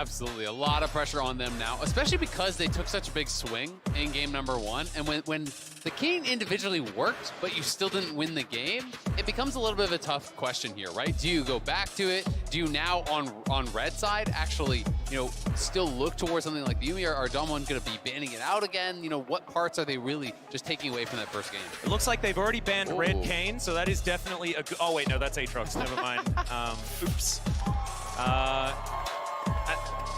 absolutely. A lot of pressure on them now, especially because they took such a big swing in game number 1. And when the Kane individually worked, but you still didn't win the game, it becomes a little bit of a tough question here, right? Do you go back to it? Do you now, on red side, actually, still look towards something like the Yuumi? Or are Damwon going to be banning it out again? What parts are they really just taking away from that first game? It looks like they've already banned Red Kane, so that is definitely a good... Oh, wait, no, that's Aatrox. Never mind. Oops.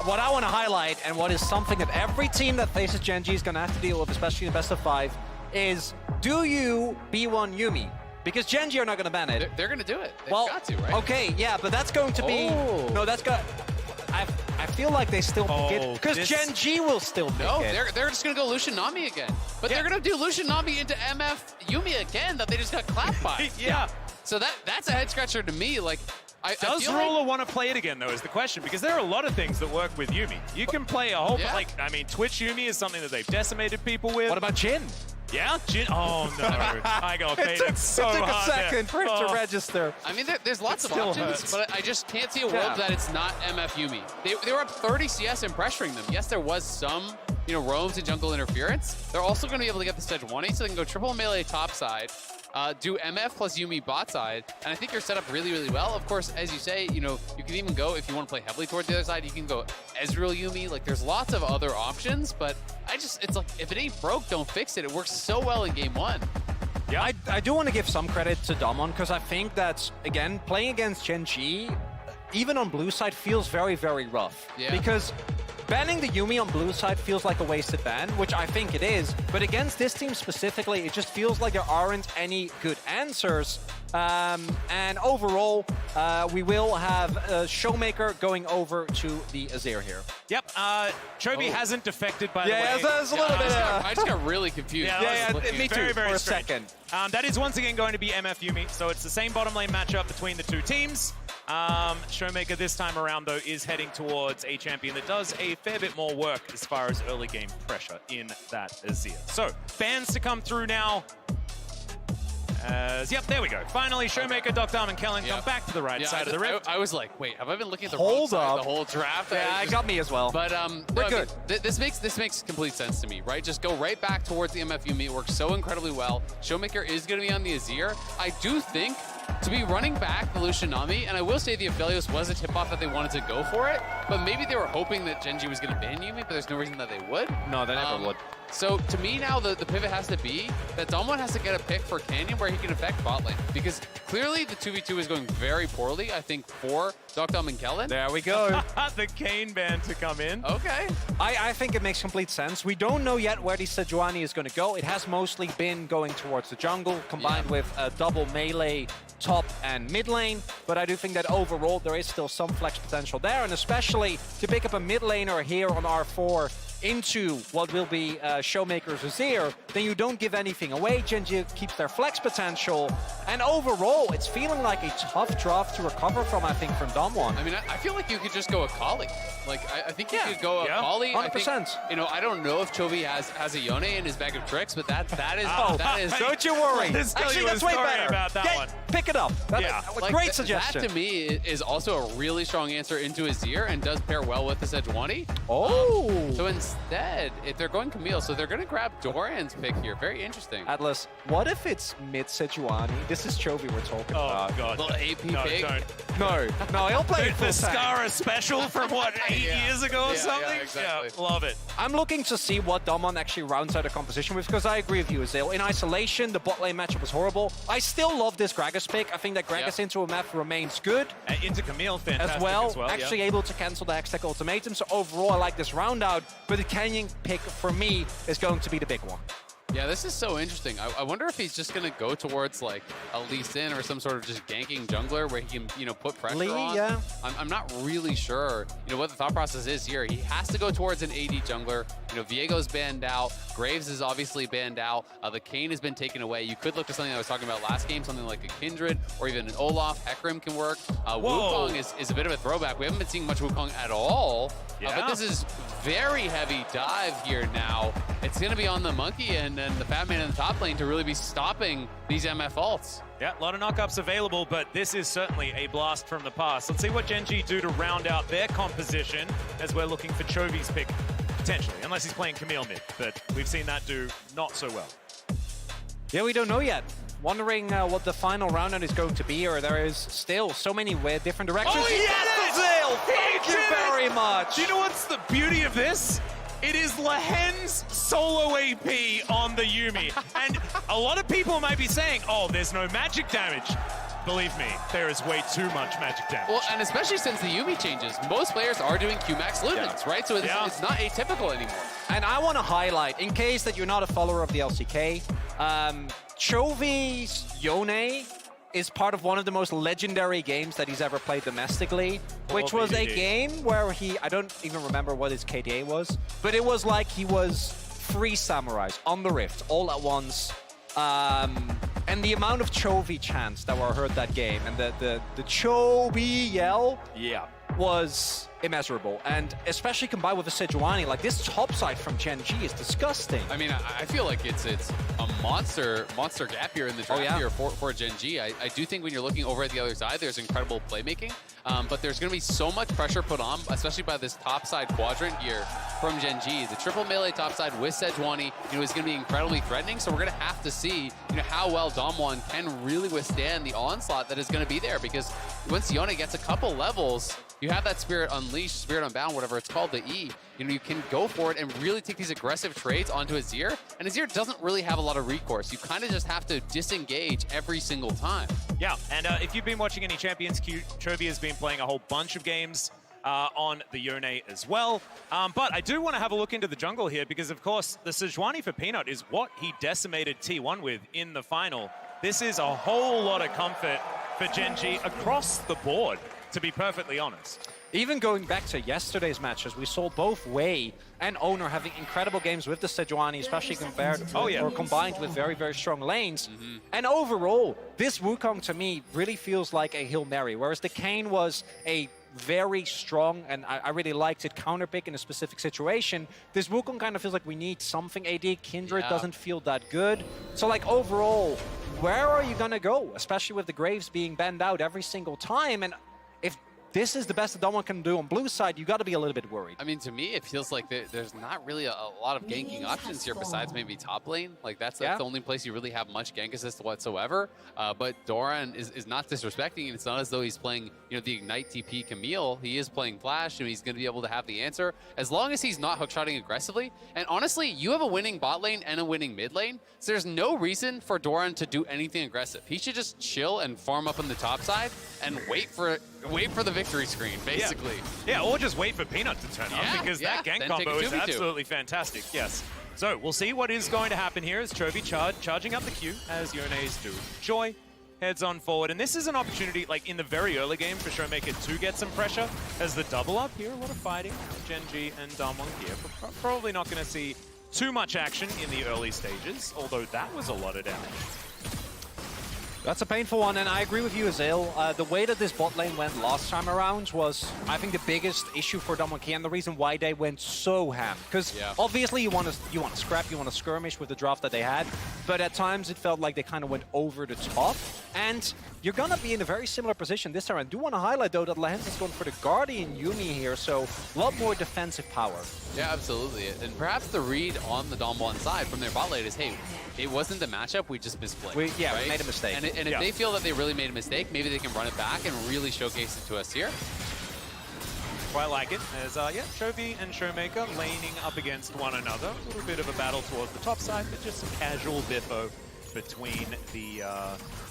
What I want to highlight, and what is something that every team that faces Gen G is going to have to deal with, especially in the best of 5, is do you B1 Yuumi? Because Gen G are not going to ban it. They're going to do it. They've well, got to, right? Okay, yeah, but that's going to be... No, that's got... I feel like they still pick it, because Gen G will still pick it. They're just going to go Lucian Nami again. But they're going to do Lucian Nami into MF Yuumi again that they just got clapped by. Yeah. So that's a head-scratcher to me. Like, Does Roller want to play it again, though, is the question, because there are a lot of things that work with Yuumi. You can play a whole... Twitch Yuumi is something that they've decimated people with. What about Jhin? Yeah, Jhin. Oh, no. I got baited so hard. It took a second for it to register. I mean, there's lots of options, but I just can't see a world that it's not MF Yuumi. They were up 30 CS and pressuring them. Yes, there was some, roams and jungle interference. They're also going to be able to get the Sejuani, so they can go triple melee top side, do MF plus Yuumi bot side, and I think you're set up really, really well. Of course, as you say, you can even go, if you want to play heavily towards the other side, you can go Ezreal Yuumi. Like, there's lots of other options, but it's like, if it ain't broke, don't fix it. It works so well in game 1. Yeah, I do want to give some credit to Damwon, because I think that, again, playing against Gen G, even on blue side, feels very, very rough. Yeah. Because banning the Yuumi on blue side feels like a wasted ban, which I think it is. But against this team specifically, it just feels like there aren't any good answers. And overall, we will have Showmaker going over to the Azir here. Yep, Chovy hasn't defected, by the way. Yeah, there's a little bit I just got really confused. Me too, for a second. That is once again going to be MF Yuumi, so it's the same bottom lane matchup between the two teams. Showmaker this time around, though, is heading towards a champion that does a fair bit more work as far as early game pressure in that Azir. So, bans to come through now. Yep, there we go. Finally, Showmaker, Dr. and Kellen come back to the right side of the rift. I was like, wait, have I been looking at the wrong side the whole draft? Yeah, it got me as well. But we're good. This makes complete sense to me, right? Just go right back towards the MF Yuumi. It works so incredibly well. Showmaker is going to be on the Azir. I do think to be running back the Lucian Nami, and I will say the Aphelios was a tip-off that they wanted to go for it, but maybe they were hoping that Gen G was going to ban Yuumi, but there's no reason that they would. No, they never would. So to me now, the pivot has to be that Damwon has to get a pick for Canyon where he can affect bot lane, because clearly the 2v2 is going very poorly, I think, for Dr. and Kellen. There we go. The Kane ban to come in. Okay. I think it makes complete sense. We don't know yet where the Sejuani is going to go. It has mostly been going towards the jungle, combined with a double melee top and mid lane, but I do think that overall there is still some flex potential there, and especially to pick up a mid laner here on R4 into what will be Showmaker's Azir, then you don't give anything away. Gen G keeps their flex potential, and overall, it's feeling like a tough draft to recover from, I think, from Damwon. I mean, I feel like you could just go Akali. Like, I think you could go Akali. 100%. I don't know if Chovy has a Yone in his bag of tricks, but that is don't you worry. Actually, that's way better. About that one. Pick it up. Great suggestion. That, to me, is also a really strong answer into Azir and does pair well with the Sejuani. So instead, if they're going Camille, so they're going to grab Doran's pick here. Very interesting. Atlas, what if it's mid Sejuani? This is Chovy we're talking about. Oh, God. Little AP pick. No, he'll play it full The Scara special from, what, 8 years ago or something? Yeah, exactly. Yeah, love it. I'm looking to see what Damwon actually rounds out the composition with, because I agree with you, Azil. In isolation, the bot lane matchup was horrible. I still love this Gragas pick. I think that Gragas into a map remains good. Into Camille, fantastic as well. Actually able to cancel the Hextech ultimatum, so overall I like this round out, but the Canyon pick for me is going to be the big one. Yeah, this is so interesting. I wonder if he's just going to go towards like a Lee Sin or some sort of just ganking jungler where he can, put pressure on. Yeah. I'm not really sure, what the thought process is here. He has to go towards an AD jungler. Viego's banned out. Graves is obviously banned out. The Kayn has been taken away. You could look to something I was talking about last game, something like a Kindred or even an Olaf. Hecarim can work. Wukong is a bit of a throwback. We haven't been seeing much Wukong at all. But this is very heavy dive here now. it's going to be on the Monkey and the Fat Man in the top lane to really be stopping these MF ults. Yeah, a lot of knockups available, but this is certainly a blast from the past. Let's see what Gen G do to round out their composition as we're looking for Chovy's pick, potentially, unless he's playing Camille mid, but we've seen that do not so well. Yeah, we don't know yet. Wondering what the final round is going to be, or there is still so many weird different directions. Oh, yes, Zale! Thank you very much! Do you know what's the beauty of this? It is Lahen's solo AP on the Yuumi. And a lot of people might be saying, oh, there's no magic damage. Believe me, there is way too much magic damage. Well, and especially since the Yuumi changes, most players are doing Qmax Lumens, right? So it's not atypical anymore. And I want to highlight, in case that you're not a follower of the LCK, Chovy's Yone is part of one of the most legendary games that he's ever played domestically, which was a game where I don't even remember what his KDA was, but it was like he was 3 samurais on the Rift all at once. And the amount of Chovy chants that were heard that game and the Chovy yell was immeasurable. And especially combined with the Sejuani, like this topside from Gen G is disgusting. I mean, I feel like it's a monster gap here in the draft here for Gen G. I do think when you're looking over at the other side, there's incredible playmaking. But there's going to be so much pressure put on, especially by this topside quadrant here from Gen G. The triple melee topside with Sejuani, is going to be incredibly threatening. So we're going to have to see, how well Damwon can really withstand the onslaught that is going to be there. Because once Yone gets a couple levels, you have that Spirit Unleashed, Spirit Unbound, whatever it's called, the E. You can go for it and really take these aggressive trades onto Azir. And Azir doesn't really have a lot of recourse. You kind of just have to disengage every single time. Yeah, and if you've been watching any Champions Queue, Chovy has been playing a whole bunch of games on the Yone as well. But I do want to have a look into the jungle here because, of course, the Sejuani for Peanut is what he decimated T1 with in the final. This is a whole lot of comfort for Gen G across the board, to be perfectly honest. Even going back to yesterday's matches, we saw both Wei and Owner having incredible games with the Sejuani, especially compared or combined with very, very strong lanes. And overall, this Wukong to me really feels like a Hail Mary, whereas the Kayn was a very strong, and I really liked it, counterpick in a specific situation. This Wukong kind of feels like we need something AD. Kindred doesn't feel that good. So like overall, where are you gonna go? Especially with the Graves being banned out every single time. And if this is the best that Damwon can do on blue side, you got to be a little bit worried. I mean, to me, it feels like there's not really a lot of ganking options here besides maybe top lane. Like, that's the only place you really have much gank assist whatsoever. But Doran is not disrespecting, and it's not as though he's playing, the Ignite TP Camille. He is playing Flash, and he's going to be able to have the answer as long as he's not hookshotting aggressively. And honestly, you have a winning bot lane and a winning mid lane, so there's no reason for Doran to do anything aggressive. He should just chill and farm up on the top side and wait for the victory screen, basically. Yeah, or just wait for Peanut to turn up, because that gank combo is absolutely fantastic, yes. So, we'll see what is going to happen here as Chovy charging up the queue, as Yone's do. Joy heads on forward, and this is an opportunity, like in the very early game, for Showmaker to get some pressure, as the double up here, a lot of fighting, Gen G and Damwon here. But probably not going to see too much action in the early stages, although that was a lot of damage. That's a painful one, and I agree with you, Azale. The way that this bot lane went last time around was, I think, the biggest issue for Damwon, and the reason why they went so ham. Because obviously you want to scrap, you want to skirmish with the draft that they had, but at times it felt like they kind of went over the top. And you're going to be in a very similar position this time. I do want to highlight, though, that Lahen's is going for the Guardian Yuumi here, so a lot more defensive power. Yeah, absolutely. And perhaps the read on the Damwon side from their bot lane is, hey, it wasn't the matchup, we just misplayed. We made a mistake. And if they feel that they really made a mistake, maybe they can run it back and really showcase it to us here. Quite like it. There's, Chovy and Showmaker laning up against one another. A little bit of a battle towards the top side, but just some casual biffo between the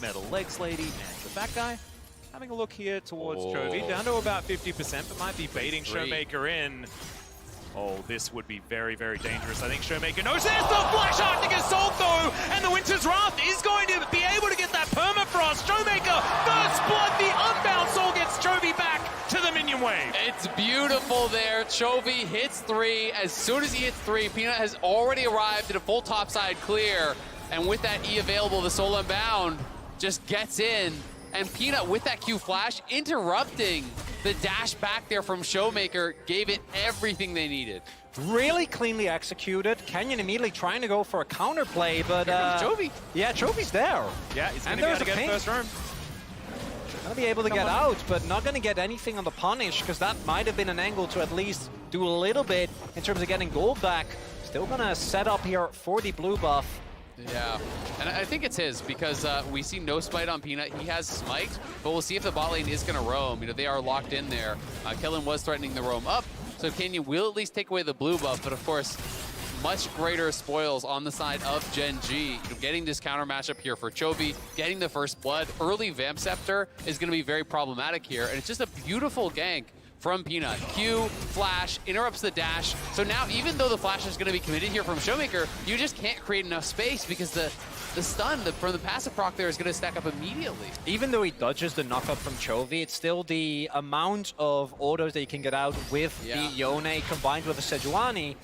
Metal Legs Lady and the Fat Guy. Having a look here towards Chovy, down to about 50%, but might be baiting Showmaker in. Oh, this would be very, very dangerous. I think Showmaker knows there's the Flash Arctic Assault, though, and the Winter's Wrath is going to be able to get that permafrost. Showmaker, first blood, the Unbound Soul gets Chovy back to the minion wave. It's beautiful there. Chovy hits 3. As soon as he hits 3, Peanut has already arrived at a full topside clear, and with that E available, the Soul Unbound just gets in, and Peanut with that Q Flash interrupting The dash back there from Showmaker gave it everything they needed. Really cleanly executed. Canyon immediately trying to go for a counterplay, but Chovy. Yeah, Chovy's there. Yeah, he's going to be able to get first room. Gonna be able to get out, but not gonna get anything on the punish, because that might have been an angle to at least do a little bit in terms of getting gold back. Still gonna set up here for the blue buff. Yeah, and I think it's his because we see no smite on Peanut. He has smite, but we'll see if the bot lane is going to roam. You know, they are locked in there. Kellen was threatening the roam up, so Canyon will at least take away the blue buff, but of course, much greater spoils on the side of Gen G. You know, getting this counter matchup here for Chovy, getting the first blood. Early Vamp Scepter is going to be very problematic here, and it's just a beautiful gank from Peanut. Q, flash, interrupts the dash. So now, even though the flash is going to be committed here from Showmaker, you just can't create enough space because the stun from the passive proc there is going to stack up immediately. Even though he dodges the knockup from Chovy, it's still the amount of autos that you can get out with the Yone combined with the Sejuani,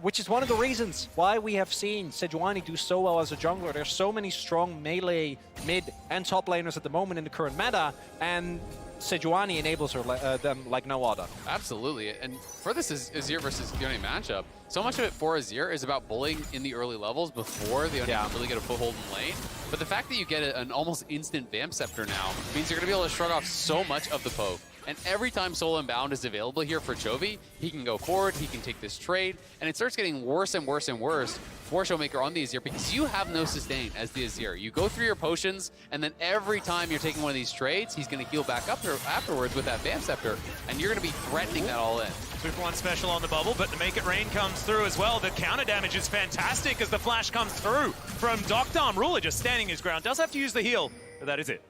which is one of the reasons why we have seen Sejuani do so well as a jungler. There's so many strong melee, mid, and top laners at the moment in the current meta, and Sejuani enables them like no other. Absolutely, and for this Azir versus Yone matchup, so much of it for Azir is about bullying in the early levels before they really get a foothold in lane. But the fact that you get an almost instant Vamp Scepter now means you're going to be able to shrug off so much of the poke. And every time Soul Unbound is available here for Chovy, he can go forward, he can take this trade, and it starts getting worse and worse and worse for Showmaker on the Azir because you have no sustain as the Azir. You go through your potions, and then every time you're taking one of these trades, he's going to heal back up afterwards with that Vamp Scepter, and you're going to be threatening that all in. 2-for-1 special on the bubble, but the Make It Rain comes through as well. The counter damage is fantastic as the flash comes through from Doctorm. Ruler just standing his ground. Does have to use the heal, but that is it.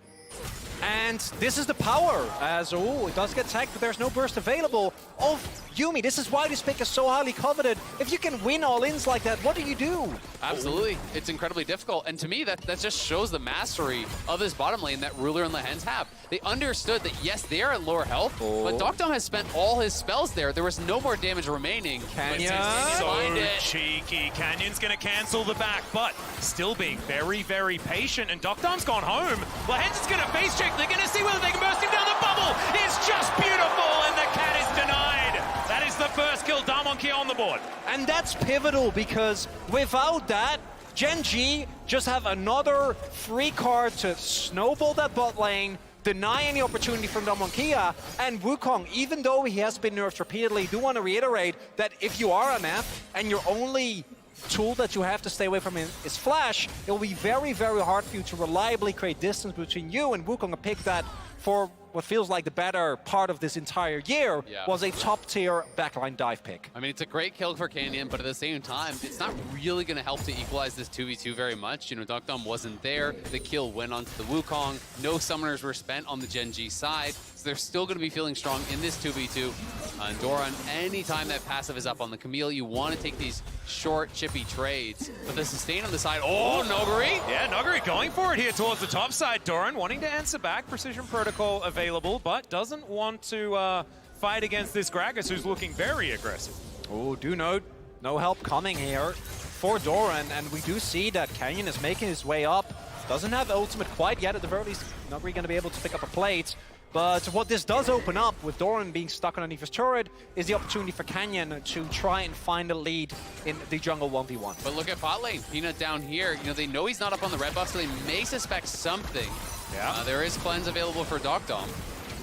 And this is the power, as, it does get tagged, but there's no burst available of Yuumi. This is why this pick is so highly coveted. If you can win all-ins like that, what do you do? Absolutely. It's incredibly difficult. And to me, that just shows the mastery of this bottom lane that Ruler and Lehends have. They understood that, yes, they are at lower health, but Doctorm has spent all his spells there. There was no more damage remaining. Canyon. So cheeky. Canyon's going to cancel the back, but still being very, very patient. And Doctorm's gone home. Lehends is going to face check. They're going to see whether they can burst him down the bubble. It's just beautiful, and the cat is denied. That is the first kill. Darmonkey on the board. And that's pivotal because without that, Gen G just have another free card to snowball that bot lane, deny any opportunity from Darmonkey, and Wukong, even though he has been nerfed repeatedly, do want to reiterate that if you are an F and your only tool that you have to stay away from is Flash, it will be very, very hard for you to reliably create distance between you and Wukong. A pick that, for what feels like the better part of this entire year, was a top-tier backline dive pick. I mean, it's a great kill for Canyon, but at the same time, it's not really going to help to equalize this 2v2 very much. You know, Doctorm wasn't there. The kill went onto the Wukong. No summoners were spent on the Gen G side, so they're still going to be feeling strong in this 2v2. And Doran, anytime that passive is up on the Camille, you want to take these short, chippy trades. But the sustain on the side, Noguri! Yeah, Noguri going for it here towards the top side. Doran wanting to answer back. Precision Protocol available, but doesn't want to fight against this Gragas, who's looking very aggressive. Oh, do note, no help coming here for Doran, and we do see that Canyon is making his way up. Doesn't have ultimate quite yet, at the very least. Noguri going to be able to pick up a plate. But what this does open up, with Doran being stuck underneath his turret, is the opportunity for Canyon to try and find a lead in the jungle 1v1. But look at bot lane. Peanut down here. You know, they know he's not up on the red buff, so they may suspect something. Yeah. There is cleanse available for Doctorm.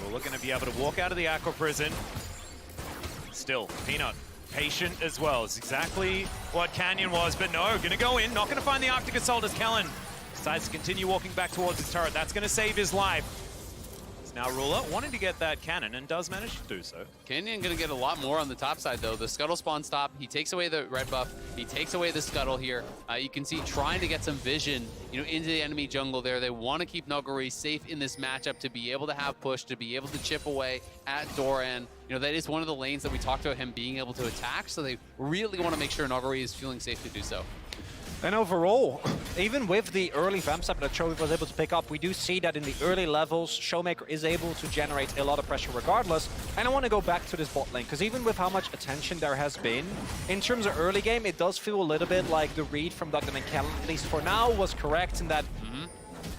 We're looking to be able to walk out of the Aqua Prison. Still, Peanut patient as well. It's exactly what Canyon was, but no, gonna go in, not gonna find the Arctic Assault as Kellen decides to continue walking back towards his turret. That's gonna save his life. Now Ruler wanting to get that cannon and does manage to do so. Canyon gonna get a lot more on the top side though. The scuttle spawn stop, he takes away the red buff, he takes away the scuttle here. You can see trying to get some vision, you know, into the enemy jungle there. They want to keep Noguri safe in this matchup to be able to have push, to be able to chip away at Doran. You know, that is one of the lanes that we talked about him being able to attack, so they really want to make sure Noguri is feeling safe to do so. And overall, even with the early Vamp Scepter that Chovy was able to pick up, we do see that in the early levels, Showmaker is able to generate a lot of pressure regardless. And I want to go back to this bot lane, because even with how much attention there has been, in terms of early game, it does feel a little bit like the read from Dr. and Kellen, at least for now, was correct in that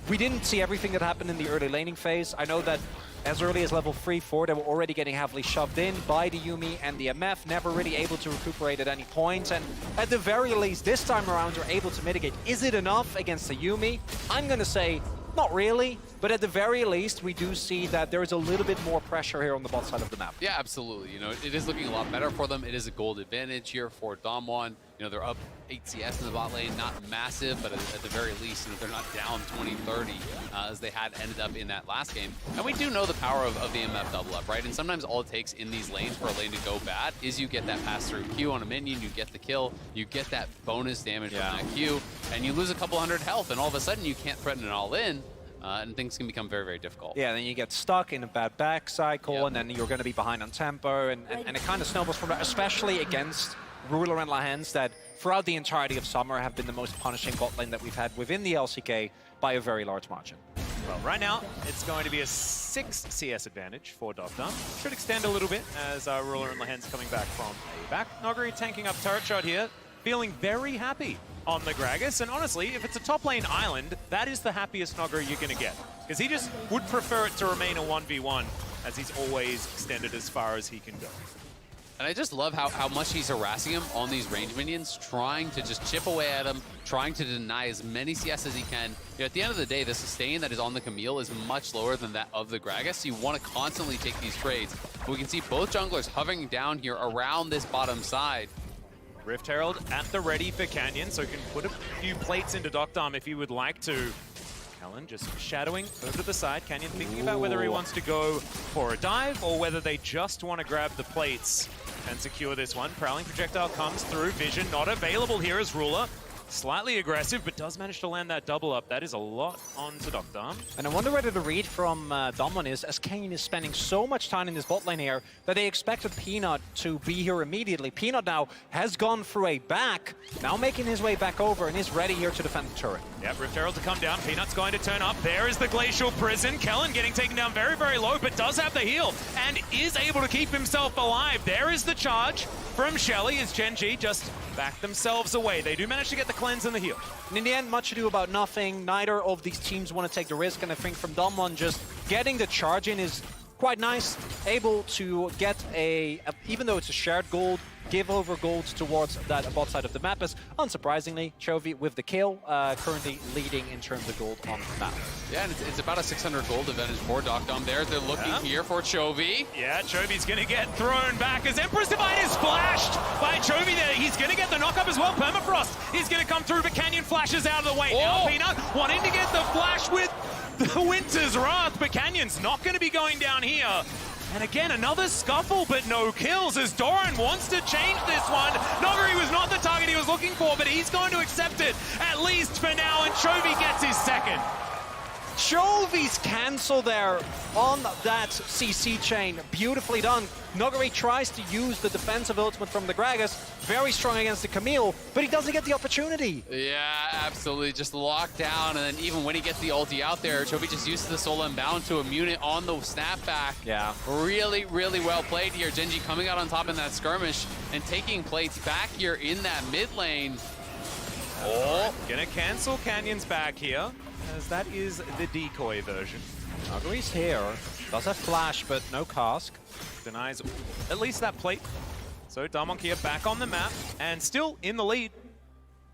we didn't see everything that happened in the early laning phase. I know that as early as level 3-4, they were already getting heavily shoved in by the Yuumi and the MF, never really able to recuperate at any point. And at the very least, this time around, you're able to mitigate. Is it enough against the Yuumi? I'm going to say not really, but at the very least, we do see that there is a little bit more pressure here on the bot side of the map. Yeah, absolutely. You know, it is looking a lot better for them. It is a gold advantage here for Damwon. You know, they're up 8 CS in the bot lane, not massive, but at the very least, you know, they're not down 20-30 as they had ended up in that last game. And we do know the power of the MF double up, right? And sometimes all it takes in these lanes for a lane to go bad is you get that pass-through Q on a minion, you get the kill, you get that bonus damage from that Q, and you lose a couple hundred health, and all of a sudden you can't threaten it all in. And things can become very, very difficult. Yeah, then you get stuck in a bad back cycle, and then you're going to be behind on tempo, and it kind of snowballs from that, especially against Ruler and Lahens that throughout the entirety of summer have been the most punishing bot lane that we've had within the LCK by a very large margin. Well, right now, it's going to be a 6 CS advantage for Dovdam. Should extend a little bit as Ruler and Lahens coming back from a back. Noguri tanking up turret shot here, feeling very happy on the Gragas, and honestly, if it's a top lane island, that is the happiest Noguri you're going to get, because he just would prefer it to remain a 1v1, as he's always extended as far as he can go. And I just love how much he's harassing him on these range minions, trying to just chip away at him, trying to deny as many CS as he can. You know, at the end of the day, the sustain that is on the Camille is much lower than that of the Gragas, so you want to constantly take these trades. But we can see both junglers hovering down here around this bottom side. Rift Herald at the ready for Canyon, so he can put a few plates into Dovdam if he would like to. Kellen just shadowing over to the side. Canyon thinking about whether he wants to go for a dive or whether they just want to grab the plates and secure this one. Prowling projectile comes through. Vision not available here as Ruler. Slightly aggressive, but does manage to land that double up. That is a lot onto Dovdam. And I wonder whether the read from Damwon is, as Canyon is spending so much time in this bot lane here, that they expected Peanut to be here immediately. Peanut now has gone through a back, now making his way back over and is ready here to defend the turret. Yep, Rift Herald to come down. Peanut's going to turn up. There is the Glacial Prison. Kellen getting taken down very, very low, but does have the heal and is able to keep himself alive. There is the charge from Shelly as Gen G just back themselves away. They do manage to get the cleanse and the heal. And in the end, much ado about nothing. Neither of these teams want to take the risk, and I think from Damwon just getting the charge in is quite nice. Able to get even though it's a shared gold, give over gold towards that bot side of the map, as unsurprisingly, Chovy with the kill, currently leading in terms of gold on the map. Yeah, and it's about a 600 gold advantage for Dovdam there. They're looking here for Chovy. Yeah, Chovy's going to get thrown back as Empress Divine is flashed by Chovy there. He's going to get the knock-up as well. Permafrost is going to come through, but Canyon flashes out of the way. Now Peanut wanting to get the flash with the Winter's Wrath, but Canyon's not going to be going down here. And again, another scuffle, but no kills as Doran wants to change this one. Noguri was not the target he was looking for, but he's going to accept it, at least for now, and Chovy gets his second. Chovy's cancel there on that CC chain. Beautifully done. Noguri tries to use the defensive ultimate from the Gragas. Very strong against the Camille, but he doesn't get the opportunity. Yeah, absolutely. Just locked down, and then even when he gets the ulti out there, Chovy just uses the Soul Unbound to immune it on the snapback. Yeah. Really, really well played here. Gen G coming out on top in that skirmish and taking plates back here in that mid lane. Gonna cancel Canyon's back here, as that is the decoy version. Noguri's here. Does have flash, but no cask. Denies at least that plate. So Damwon here back on the map and still in the lead,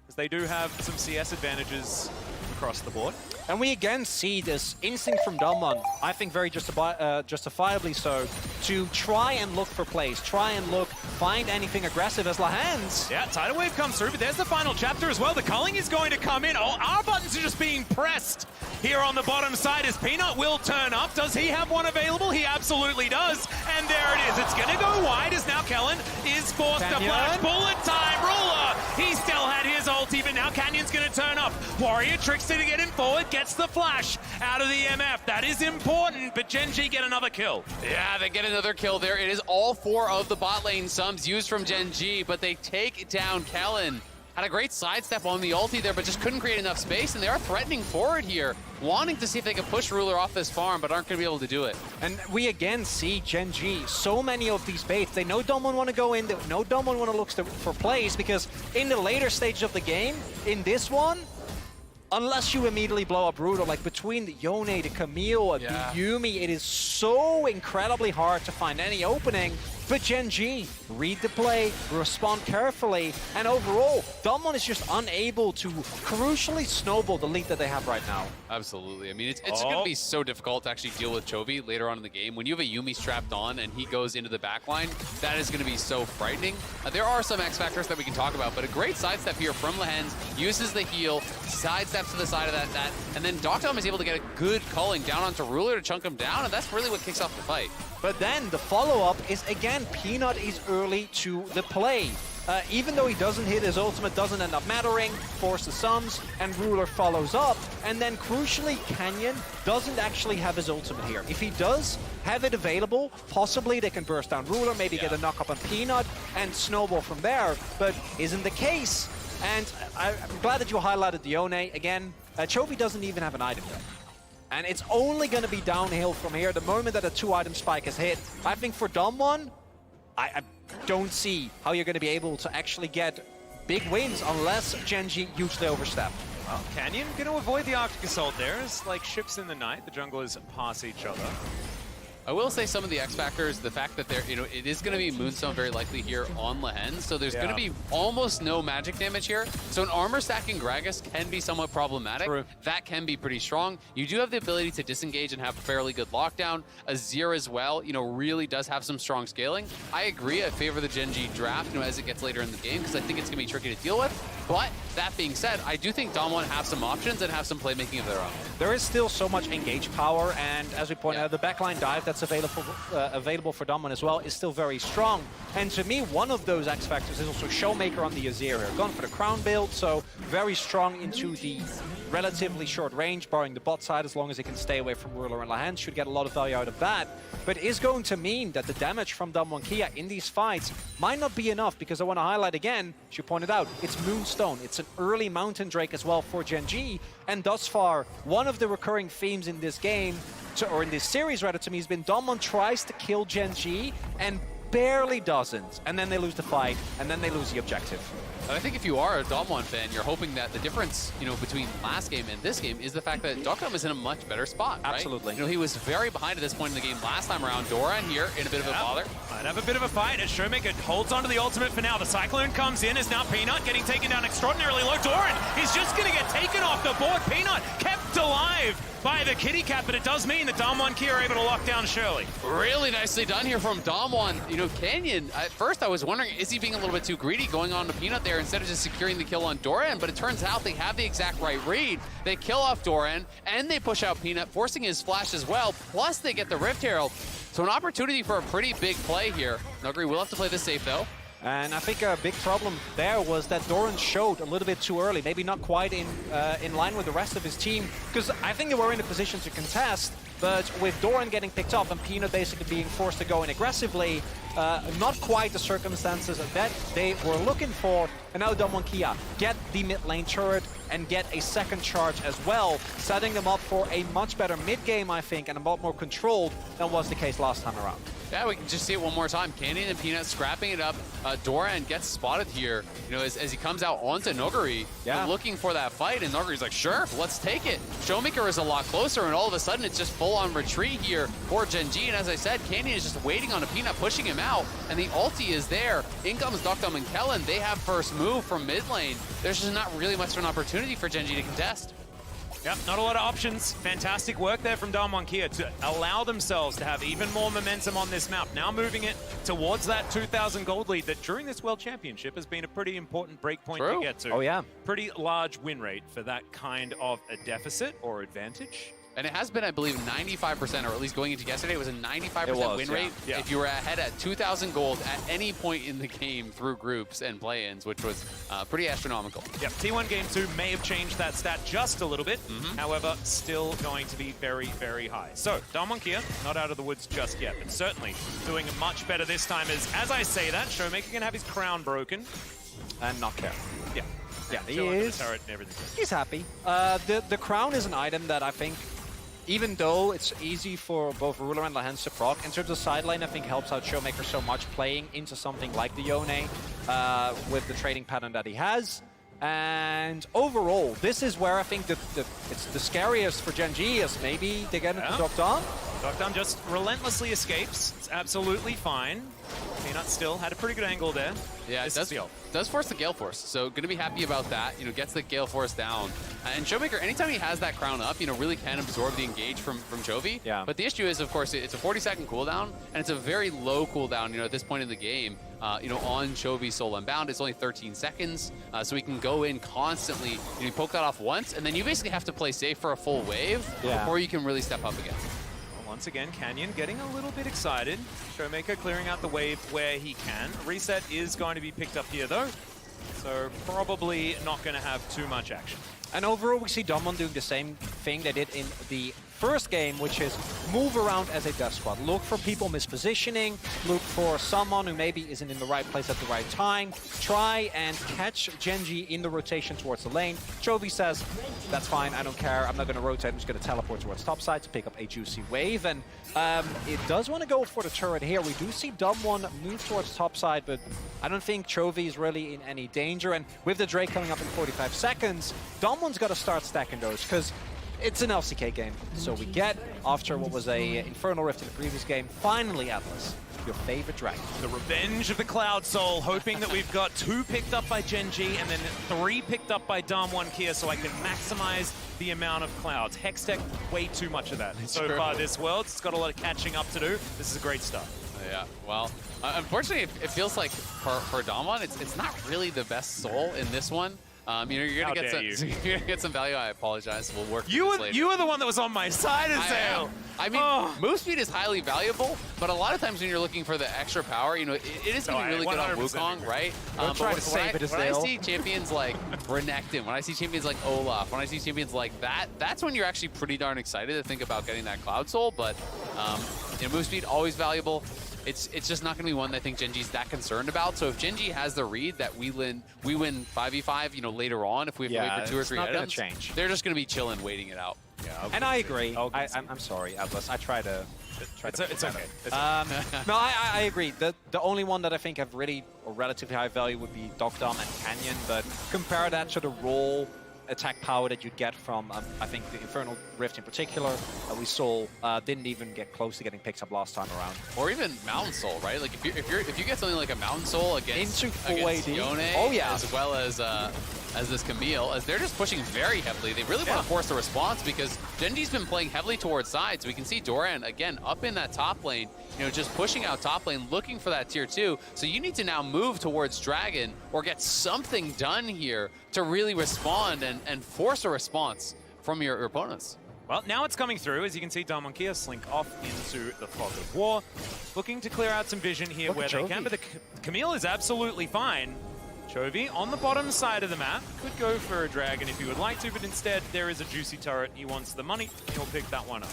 as they do have some CS advantages across the board. And we again see this instinct from Damwon, I think very justifiably so, to try and look for plays, try and find anything aggressive as Lahens. Yeah, Tidal Wave comes through, but there's the final chapter as well. The culling is going to come in. Oh, our buttons are just being pressed here on the bottom side as Peanut will turn up. Does he have one available? He absolutely does. And there it is. It's going to go wide as now Kellen is forced to flash. Bullet time. Ruler. He still had his ulti, but now Canyon's going to turn up. Warrior Trickster to get him forward. Gets the flash out of the MF. That is important, but Gen G get another kill. Yeah, they get another kill there. It is all 4 of the bot lane sums used from Gen G, but they take down Kellen. Had a great sidestep on the ulti there, but just couldn't create enough space, and they are threatening forward here, wanting to see if they can push Ruler off this farm, but aren't going to be able to do it. And we again see Gen G, so many of these baits. They know Damwon want to go in, they know Damwon want to look for plays, because in the later stage of the game, in this one, unless you immediately blow up Ruler, like between the Yone, the Camille, and the Yumi, it is so incredibly hard to find any opening. But Gen G, read the play, respond carefully, and overall, Damwon is just unable to crucially snowball the lead that they have right now. Absolutely. I mean, it's going to be so difficult to actually deal with Chovy later on in the game. When you have a Yumi strapped on and he goes into the backline, that is going to be so frightening. There are some X factors that we can talk about, but a great sidestep here from Lehens, uses the heal, sidesteps to the side of that, and then Doctom is able to get a good culling down onto Ruler to chunk him down, and that's really what kicks off the fight. But then the follow-up is, again, Peanut is early to the play. Even though he doesn't hit, his ultimate doesn't end up mattering, force the sums, and Ruler follows up. And then, crucially, Canyon doesn't actually have his ultimate here. If he does have it available, possibly they can burst down Ruler, maybe get a knock-up on Peanut, and snowball from there, but isn't the case. And I'm glad that you highlighted the Yone. Again, Chovy doesn't even have an item yet. And it's only going to be downhill from here. The moment that a 2-item spike is hit, I think for Damwon, I don't see how you're going to be able to actually get big wins unless Gen G hugely overstep. Well, Canyon going to avoid the Arctic Assault there. It's like ships in the night. The junglers pass each other. I will say some of the X factors, the fact that they're, it is going to be Moonstone very likely here on Lehens, so there's going to be almost no magic damage here. So an armor stacking Gragas can be somewhat problematic. True. That can be pretty strong. You do have the ability to disengage and have a fairly good lockdown. Azir as well, really does have some strong scaling. I agree, I favor the Gen G draft, as it gets later in the game, because I think it's going to be tricky to deal with. But that being said, I do think Damwon have some options and have some playmaking of their own. There is still so much engage power, and as we pointed out, the backline dive that's available for Damwon as well is still very strong. And to me, one of those X factors is also Showmaker on the Azir here. Gone for the crown build, so very strong into the relatively short range, barring the bot side, as long as it can stay away from Ruler and Lehens, should get a lot of value out of that. But it is going to mean that the damage from Damwon Kia in these fights might not be enough, because I want to highlight again, as you pointed out, it's Moonstone. It's an early Mountain Drake as well for Gen G, and thus far, one of the recurring themes in this game, or in this series rather, to me, has been Damwon tries to kill Gen G and barely doesn't, and then they lose the fight, and then they lose the objective. I think if you are a Damwon fan, you're hoping that the difference, between last game and this game is the fact that Doctom is in a much better spot, right? Absolutely. He was very behind at this point in the game last time around. Doran here in a bit of a bother. Might have a bit of a fight as Showmaker holds onto the ultimate for now. The Cyclone comes in, is now Peanut getting taken down extraordinarily low. Doran, he's just going to get taken off the board. Peanut kept alive by the kitty cat, but it does mean that Damwon Kia are able to lock down Shirley. Really nicely done here from Damwon. Canyon, at first I was wondering, is he being a little bit too greedy going on to Peanut there instead of just securing the kill on Doran? But it turns out they have the exact right read. They kill off Doran, and they push out Peanut, forcing his flash as well, plus they get the Rift Herald. So an opportunity for a pretty big play here. Nuguri will have to play this safe, though. And I think a big problem there was that Doran showed a little bit too early, maybe not quite in line with the rest of his team, because I think they were in a position to contest, but with Doran getting picked up and Peanut basically being forced to go in aggressively, not quite the circumstances that they were looking for. And now Damwon Kia get the mid lane turret and get a second charge as well, setting them up for a much better mid game, I think, and a lot more controlled than was the case last time around. Yeah, we can just see it one more time. Canyon and Peanut scrapping it up. Doran gets spotted here, as he comes out onto Nuguri, looking for that fight, and Nuguri's like, sure, let's take it. Showmaker is a lot closer, and all of a sudden it's just full-on retreat here for Gen G, and as I said, Canyon is just waiting on a Peanut, pushing him out, and the ulti is there. In comes Doctom and Kellen. They have first move from mid lane. There's just not really much of an opportunity for Gen G to contest. Yep, not a lot of options. Fantastic work there from Damwon Kia to allow themselves to have even more momentum on this map. Now moving it towards that 2,000 gold lead that during this World Championship has been a pretty important breakpoint to get to. Oh, yeah. Pretty large win rate for that kind of a deficit or advantage. And it has been, I believe, 95%, or at least going into yesterday, it was a 95% win rate if you were ahead at 2,000 gold at any point in the game through groups and play-ins, which was pretty astronomical. Yep, T1 Game 2 may have changed that stat just a little bit, however, still going to be very, very high. So, Damwon Kia, not out of the woods just yet, but certainly doing much better this time as I say that, Showmaker can have his crown broken. And not care. Yeah, he is. The turret and everything. He's happy. The crown is an item that I think, even though it's easy for both Ruler and Lehens to proc, in terms of side lane, I think helps out Showmaker so much playing into something like the Yone with the trading pattern that he has. And overall, this is where I think it's the scariest for Gen G is maybe they get into Dokdam. Dokdam just relentlessly escapes. It's absolutely fine. Peanut still had a pretty good angle there. Yeah, it does force the Gale Force, so going to be happy about that. You know, gets the Gale Force down. And Showmaker, anytime he has that crown up, you know, really can absorb the engage from Chovy. Yeah. But the issue is, of course, it's a 40-second cooldown, and it's a very low cooldown, you know, at this point in the game. You know, on Chovy Soul Unbound, it's only 13 seconds, so he can go in constantly. You poke that off once, and then you basically have to play safe for a full wave before you can really step up again. Once again, Canyon getting a little bit excited. Showmaker clearing out the wave where he can. Reset is going to be picked up here, though, so probably not going to have too much action. And overall, we see Damwon doing the same thing they did in the first game, which is move around as a death squad. Look for people mispositioning, look for someone who maybe isn't in the right place at the right time. Try and catch Gen G in the rotation towards the lane. Chovy says, that's fine, I don't care, I'm not going to rotate, I'm just going to teleport towards topside to pick up a juicy wave. And it does want to go for the turret here. We do see Damwon move towards topside, but I don't think Chovy is really in any danger. And with the Drake coming up in 45 seconds, Damwon's got to start stacking those, because it's an LCK game. So we get, after what was a Infernal Rift in the previous game, finally, Atlas, your favorite dragon. The revenge of the Cloud Soul, hoping that we've got 2 picked up by Gen G and then 3 picked up by Damwon Kia, so I can maximize the amount of clouds. Hextech, way too much of that so far this world. It's got a lot of catching up to do. This is a great start. Yeah, well, unfortunately, it feels like for Damwon, it's not really the best soul in this one. You know, you're gonna get some value. I apologize. We'll work. You were the one that was on my side, Azael. I mean, move speed is highly valuable, but a lot of times when you're looking for the extra power, you know, it is going to be really good on Wukong, right? Don't try to save it, Azael. When I see champions like Renekton, when I see champions like Olaf, when I see champions like that, that's when you're actually pretty darn excited to think about getting that Cloud Soul. But you know, move speed always valuable. It's just not going to be one that I think Gen G's that concerned about. So if Gen G has the read that we win 5v5, you know, later on, if we have to wait for 2 or 3 items, change. They're just going to be chilling, waiting it out. Yeah, and I agree. I'm sorry, Atlas. I try to. It's okay. No, I agree. The only one that I think have really or relatively high value would be Dokdam and Canyon, but compare that to the raw attack power that you get from, I think, the Infernal Rift in particular, we saw didn't even get close to getting picked up last time around. Or even Mountain Soul, right? Like if you get something like a Mountain Soul against Yone, as well as this Camille, as they're just pushing very heavily. They really want to force a response because Gen G's been playing heavily towards sides. We can see Doran, again, up in that top lane, you know, just pushing out top lane, looking for that tier 2. So you need to now move towards Dragon or get something done here to really respond and force a response from your opponents. Well, now it's coming through. As you can see, Damwon Kia slink off into the Fog of War, looking to clear out some vision here where they can, but the Camille is absolutely fine. Chovy on the bottom side of the map could go for a dragon if he would like to, but instead there is a juicy turret. He wants the money. He'll pick that one up.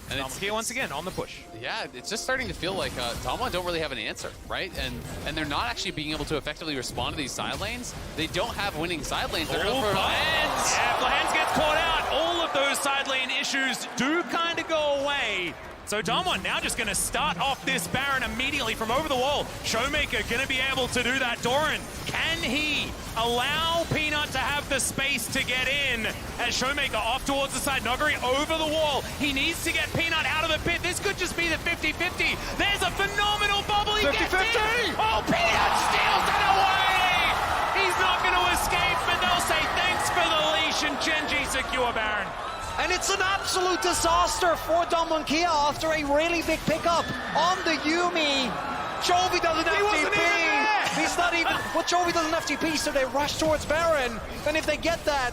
And it's here once again on the push. Yeah, it's just starting to feel like Damwon don't really have an answer, right? And they're not actually being able to effectively respond to these side lanes. They don't have winning side lanes. They're going for Flans. Yeah, Flans gets caught out. All of those side lane issues do kind of go away. So Damwon now just going to start off this Baron immediately from over the wall. Showmaker going to be able to do that. Doran, can he allow Peanut to have the space to get in? As Showmaker off towards the side, Noguri over the wall. He needs to get Peanut out of the pit. This could just be the 50-50. There's a phenomenal bubble. He gets in. Oh, Peanut steals it away. He's not going to escape, but they'll say thanks for the leash and Gen G secure Baron. And it's an absolute disaster for Damwon Kia after a really big pickup on the Yuumi. Chovy doesn't have TP. He's not even. Well, Chovy doesn't have TP, so they rush towards Baron. And if they get that,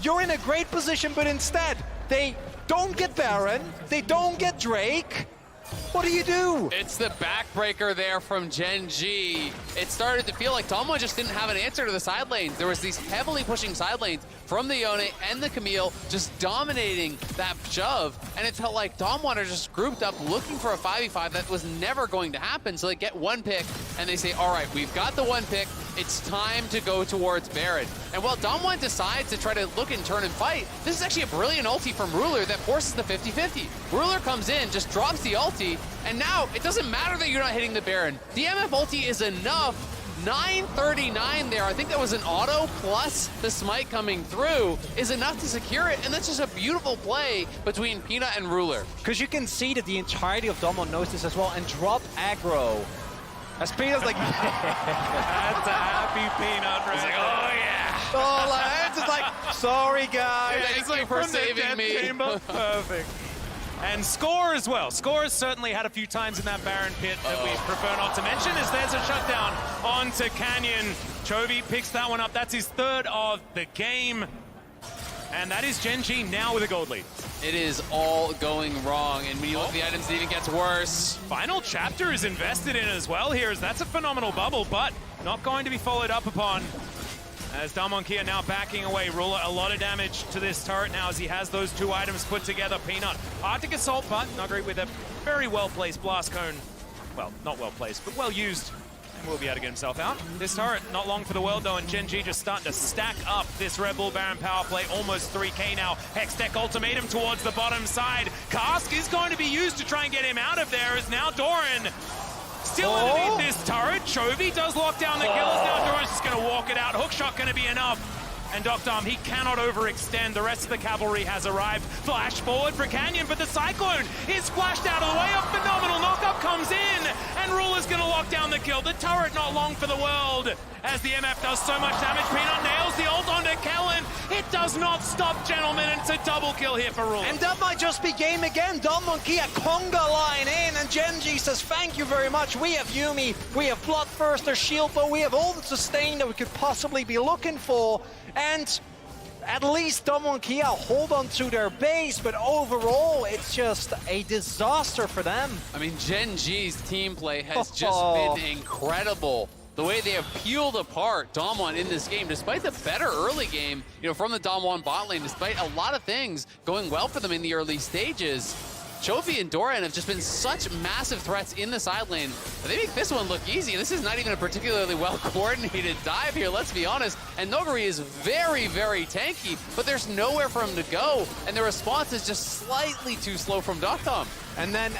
you're in a great position, but instead, they don't get Baron, they don't get Drake. What do you do? It's the backbreaker there from Gen G. It started to feel like Damwon just didn't have an answer to the side lanes. There was these heavily pushing side lanes from the Yone and the Camille just dominating that shove. And it felt like Damwon are just grouped up looking for a 5v5 that was never going to happen. So they get one pick and they say, all right, we've got the one pick. It's time to go towards Baron. And while Damwon decides to try to look and turn and fight, this is actually a brilliant ulti from Ruler that forces the 50-50. Ruler comes in, just drops the ulti, and now it doesn't matter that you're not hitting the Baron. The MF ulti is enough 939 there. I think that was an auto plus the smite coming through is enough to secure it, and that's just a beautiful play between Peanut and Ruler. Because you can see that the entirety of Damwon knows this as well and drop aggro. As Peanut's like, That's a happy Peanut, right? He's like, oh yeah. oh, like, it's just like, sorry guys. Thank you for saving me. Chamber. Perfect. And Score as well. Score has certainly had a few times in that Baron pit that we prefer not to mention, as there's a shutdown onto Canyon. Chovy picks that one up. That's his third of the game. And that is Gen G now with a gold lead. It is all going wrong, and when you look at the items, it even gets worse. Final chapter is invested in as well here, as that's a phenomenal bubble, but not going to be followed up upon. As Damwon Kia now backing away. Ruler, a lot of damage to this turret now as he has those two items put together. Peanut, Arctic Assault, but Nuggery with a very well-placed Blast Cone. Well, not well-placed, but well-used. And will be able to get himself out. This turret, not long for the world though, and Gen G just starting to stack up this Red Bull Baron power play. Almost 3k now. Hextech Ultimatum towards the bottom side. Cask is going to be used to try and get him out of there, as now Doran still underneath this turret. Chovy does lock down the killers. Now Doran's just going to walk it out. Hookshot going to be enough. And Doctom, he cannot overextend. The rest of the cavalry has arrived. Flash forward for Canyon, but the Cyclone is splashed out of the way. A phenomenal knockup comes in, and Ruler's going to lock down the kill. The turret not long for the world, as the MF does so much damage. Peanut nails the ult onto Kellen. It does not stop, gentlemen. It's a double kill here for Ruler. And that might just be game again. Damwon Kia conga line in, and Gen G says, thank you very much. We have Yuumi, we have Bloodthirster, Shield Bow, we have all the sustain that we could possibly be looking for. And at least Damwon Kia hold on to their base, but overall, it's just a disaster for them. I mean, Gen G's team play has just been incredible. The way they have peeled apart Damwon in this game, despite the better early game, from the Damwon bot lane, despite a lot of things going well for them in the early stages. Chovy and Doran have just been such massive threats in the side lane. They make this one look easy. This is not even a particularly well-coordinated dive here, let's be honest. And Noguri is very, very tanky, but there's nowhere for him to go. And the response is just slightly too slow from Doctom. And then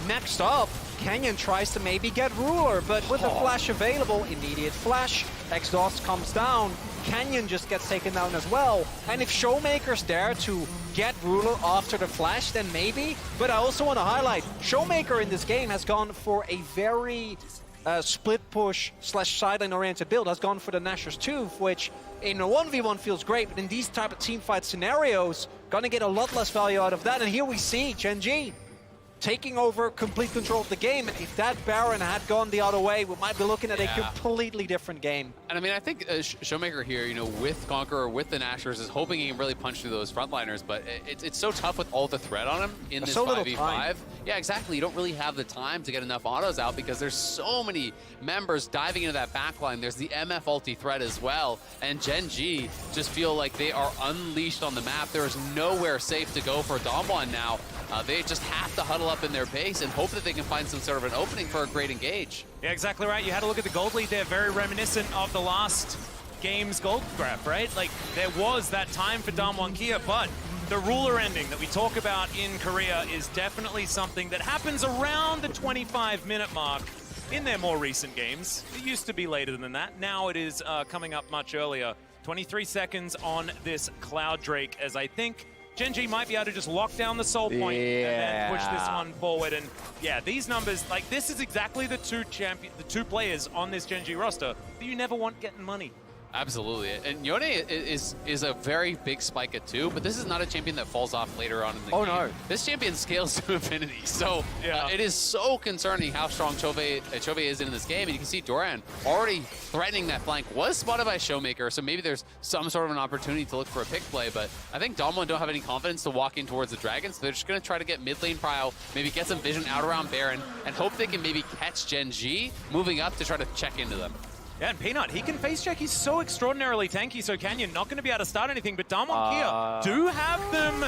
next up, Canyon tries to maybe get Ruler, but with the flash available, immediate flash, exhaust comes down, Canyon just gets taken down as well. And if Showmaker's there to get Ruler after the flash, then maybe. But I also want to highlight, Showmaker in this game has gone for a very split push / sideline oriented build, has gone for the Nashor's Tooth, which in a 1v1 feels great, but in these type of teamfight scenarios, gonna get a lot less value out of that. And here we see Gen G taking over complete control of the game. And if that Baron had gone the other way, we might be looking at a completely different game. And I mean, I think Showmaker here, with Conqueror, with the Nashers, is hoping he can really punch through those frontliners, but it's so tough with all the threat on him in this 5v5. Yeah, exactly. You don't really have the time to get enough autos out because there's so many members diving into that backline. There's the MF ulti threat as well, and Gen G just feel like they are unleashed on the map. There is nowhere safe to go for Damwon now. They just have to huddle up in their base and hope that they can find some sort of an opening for a great engage. Yeah, exactly right. You had to look at the gold lead there, very reminiscent of the last game's gold grab, right? Like, there was that time for Damwon Kia, but the Ruler ending that we talk about in Korea is definitely something that happens around the 25-minute mark in their more recent games. It used to be later than that. Now it is coming up much earlier. 23 seconds on this Cloud Drake, as I think Gen G might be able to just lock down the soul point and then push this one forward. And yeah, these numbers, like, this is exactly the two players on this Gen G roster that you never want getting money. Absolutely, and Yone is a very big spike at 2, but this is not a champion that falls off later on in the game. No. This champion scales to infinity, so it is so concerning how strong Chovy is in this game, and you can see Doran already threatening that flank, was spotted by Showmaker, so maybe there's some sort of an opportunity to look for a pick play, but I think Damwon don't have any confidence to walk in towards the Dragon, so they're just going to try to get mid lane prio, maybe get some vision out around Baron, and hope they can maybe catch Gen G moving up to try to check into them. Yeah, and Peanut, he can face check. He's so extraordinarily tanky, so Canyon not going to be able to start anything, but Damwon Kia do have them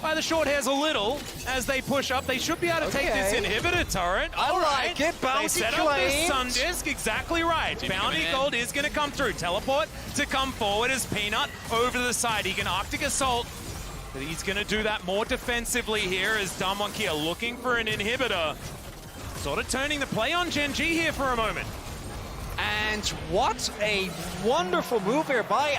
by the short hairs a little as they push up. They should be able to take this inhibitor turret. I like it. Bounty They set up this Sun Disc, exactly right. Bounty Gold is going to come through. Teleport to come forward as Peanut over to the side. He can Arctic Assault, but he's going to do that more defensively here as Damwon Kia looking for an inhibitor. Sort of turning the play on Gen G here for a moment. And what a wonderful move here by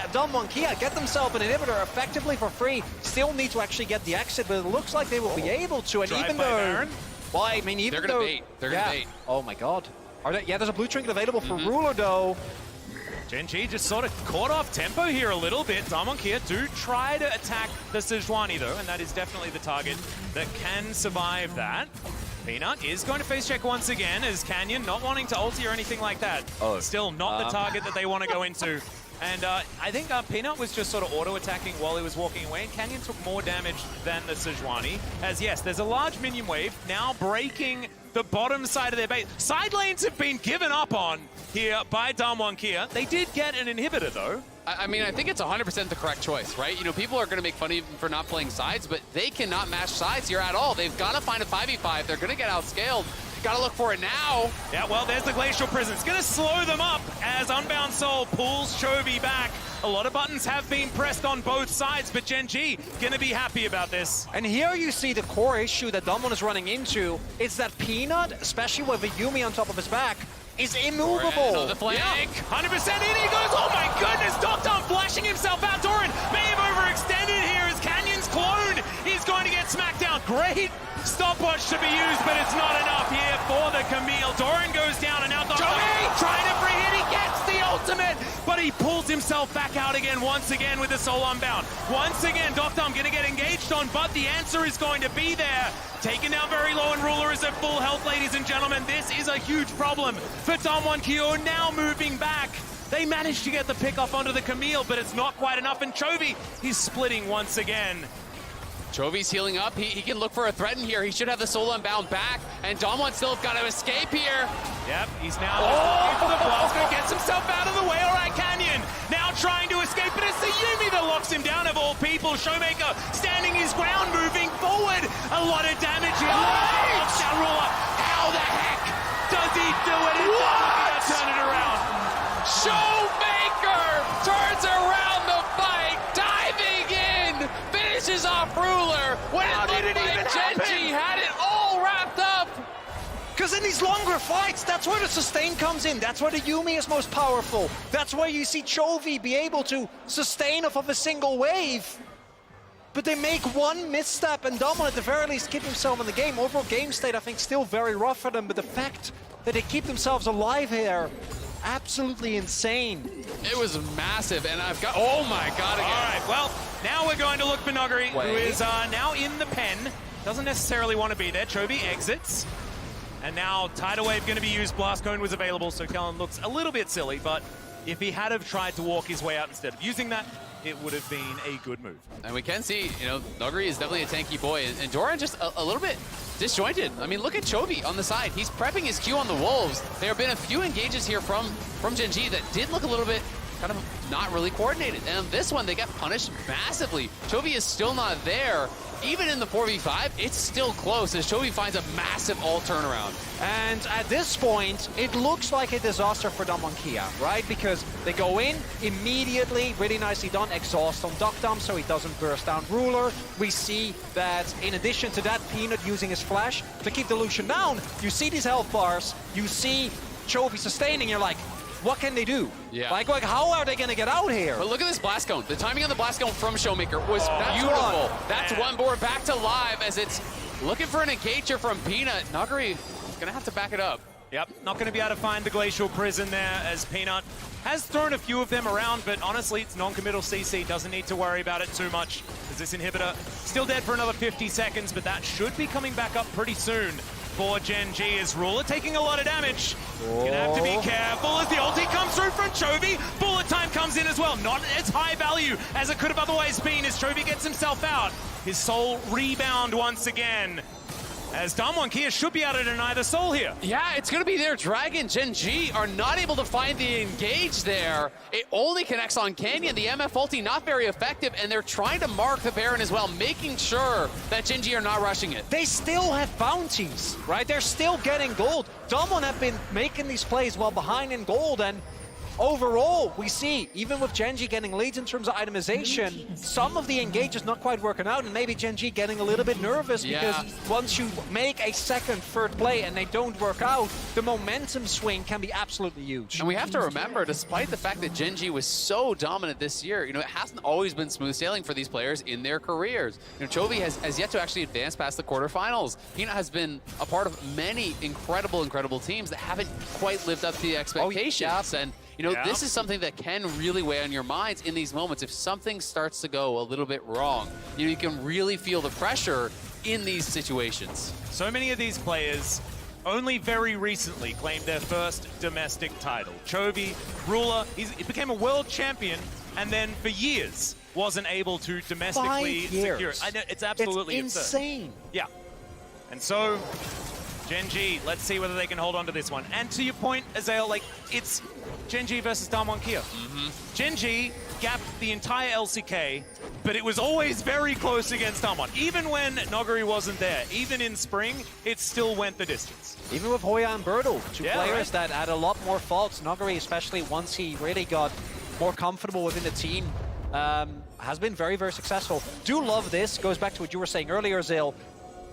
Kia. Get themselves an inhibitor effectively for free. Still need to actually get the exit, but it looks like they will be able to. And even though, well, I mean, even they're gonna bait. They're gonna bait. Oh my God. Are they, yeah, there's a blue trinket available for Ruler though. Gen G just sort of caught off tempo here a little bit. Kia do try to attack the Sejuani though, and that is definitely the target that can survive that. Peanut is going to face check once again as Canyon not wanting to ulti or anything like that. Oh. Still not the target that they want to go into. And I think Peanut was just sort of auto-attacking while he was walking away, and Canyon took more damage than the Sejuani. As yes, there's a large minion wave now breaking the bottom side of their base. Side lanes have been given up on here by Kia. They did get an inhibitor though. I mean, I think it's 100% the correct choice, right? You know, people are going to make fun of him for not playing sides, but they cannot match sides here at all. They've got to find a 5v5. They're going to get outscaled. Got to look for it now. Yeah, well, there's the Glacial Prison. It's going to slow them up as Unbound Soul pulls Chovy back. A lot of buttons have been pressed on both sides, but Gen G going to be happy about this. And here you see the core issue that Damwon is running into. It's that Peanut, especially with a Yuumi on top of his back, is immovable. The flank. Yeah, 100% in he goes. Oh my goodness, Doctom flashing himself out. Doran may have overextended here as Canyon's clone is going to get smacked down. Great stopwatch to be used, but it's not enough here for the Camille. Doran goes down and now Doctom trying to free hit. He gets the ultimate, but he pulls himself back out again once again with the Soul Unbound. Once again, Doctom going to get engaged on, but the answer is going to be there. Taken down very low, and Ruler is at full health, ladies and gentlemen. This is a huge problem for Kia. Now moving back. They managed to get the pick off onto the Camille, but it's not quite enough, and Chovy, he's splitting once again. Chovy's healing up. He can look for a threat in here. He should have the Soul Unbound back, and Damwon still have got to escape here. Yep, he's now looking for the blast. Gets himself out of the way. All right, Canyon now trying to escape, but it's the Yuumi that locks him down of all people. Showmaker standing his ground, moving forward. A lot of damage here. Locks down Ruler. How the heck does he do it? What? Turn it around. Showmaker turns around the fight, diving in, finishes off Ruler. When How it did it looked even like happen? Gen G had it all wrapped up. Because in these longer fights, that's where the sustain comes in. That's where the Yuumi is most powerful. That's where you see Chovy be able to sustain off of a single wave. But they make one misstep, and Damwon at the very least keep himself in the game. Overall game state, I think, still very rough for them, but the fact that they keep themselves alive here, absolutely insane. It was massive, and I've got, oh my God, again. All right, well, now we're going to look for Nuggery, who is now in the pen. Doesn't necessarily want to be there. Chovy exits. And now Tidal Wave going to be used. Blast Cone was available, so Kellen looks a little bit silly, but if he had have tried to walk his way out instead of using that, it would have been a good move. And we can see, you know, Nuggery is definitely a tanky boy, and Doran just a little bit disjointed. I mean, look at Chovy on the side. He's prepping his Q on the Wolves. There have been a few engages here from Gen G that did look a little bit kind of not really coordinated. And on this one, they got punished massively. Chovy is still not there. Even in the 4v5, it's still close as Chovy finds a massive ult turnaround. And at this point, it looks like a disaster for Kia, right? Because they go in immediately, really nicely done, exhaust on Doctom so he doesn't burst down Ruler. We see that in addition to that, Peanut using his flash to keep the Lucian down. You see these health bars, you see Chovy sustaining, you're like, what can they do? Yeah. Like how are they going to get out here? But look at this blast cone. The timing on the blast cone from Showmaker was beautiful. One. That's one board back to live as it's looking for an engager from Peanut. Nuggery is going to have to back it up. Yep, not going to be able to find the Glacial Prison there as Peanut has thrown a few of them around, but honestly, it's non-committal CC. Doesn't need to worry about it too much as this inhibitor still dead for another 50 seconds, but that should be coming back up pretty soon for Gen G as Ruler taking a lot of damage. Gonna have to be careful as the ulti comes through from Chovy. Bullet time comes in as well. Not as high value as it could have otherwise been as Chovy gets himself out. His soul rebound once again. As Kia should be able to deny the soul here. Yeah, it's going to be their Dragon. Gen G are not able to find the engage there. It only connects on Canyon. The MF ulti not very effective, and they're trying to mark the Baron as well, making sure that Gen G are not rushing it. They still have bounties, right? They're still getting gold. Damwon have been making these plays while behind in gold, and overall, we see, even with Gen G getting leads in terms of itemization, some of the engage is not quite working out, and maybe Gen G getting a little bit nervous because once you make a second, third play and they don't work out, the momentum swing can be absolutely huge. And we have to remember, despite the fact that Gen G was so dominant this year, it hasn't always been smooth sailing for these players in their careers. Chovy has yet to actually advance past the quarterfinals. Peanut has been a part of many incredible teams that haven't quite lived up to the expectations. And this is something that can really weigh on your minds in these moments. If something starts to go a little bit wrong, you can really feel the pressure in these situations. So many of these players only very recently claimed their first domestic title. Chovy, Ruler, he became a world champion, and then for years wasn't able to domestically secure it. I know, it's absolutely insane. Yeah. And so, Gen G, let's see whether they can hold on to this one. And to your point, Azael, it's Gen G versus Damwon Kia. Gen G gapped the entire LCK, but it was always very close against Damwon. Even when Noguri wasn't there, even in spring, it still went the distance. Even with Hoya and Bertel, two players that had a lot more faults. Noguri, especially once he really got more comfortable within the team, has been very, very successful. Do love this. Goes back to what you were saying earlier, Zil.